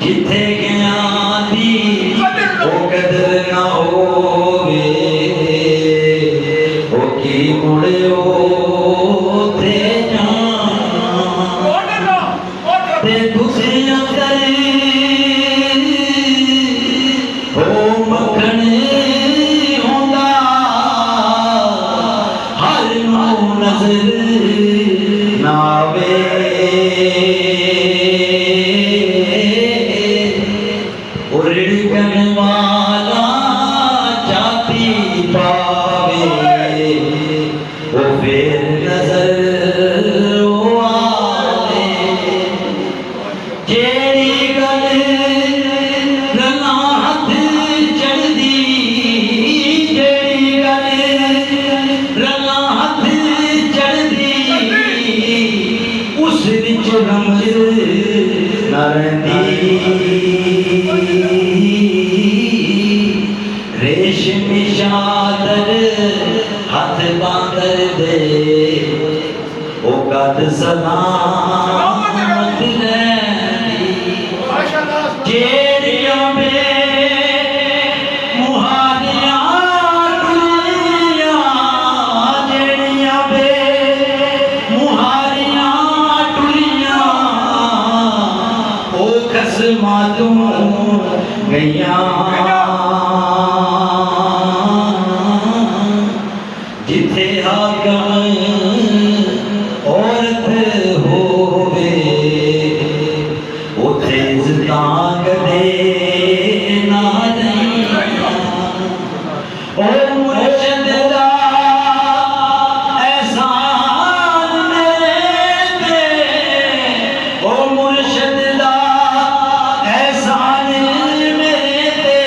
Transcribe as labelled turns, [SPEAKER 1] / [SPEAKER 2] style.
[SPEAKER 1] जिथे गया दी वो कदर ना होवे वो की मुड़े थे जाना ते तुसी अंदर हो मखन होंदा हर नू नजर नावे वाला जाती पावे वो फिर नजर आवे जेड़ी गल रना हथ चढ़दी जेड़ी गल रना हथ चढ़दी उस विच रमज न रहिंदी रेशमी चादर हाथ बांदर दे ओ गद सलामत रही जेड़ियां बे मुहारियां टुरियां जेड़ियां बे मुहारियां टुरियां ओ खसमां तू गईयां जिथे हाकम औरत होवे उथे इज्जतां कदे ना रहियां ओ मुर्शद दा एहसान मेरे ते ओ मुर्शद दा एहसान मेरे ते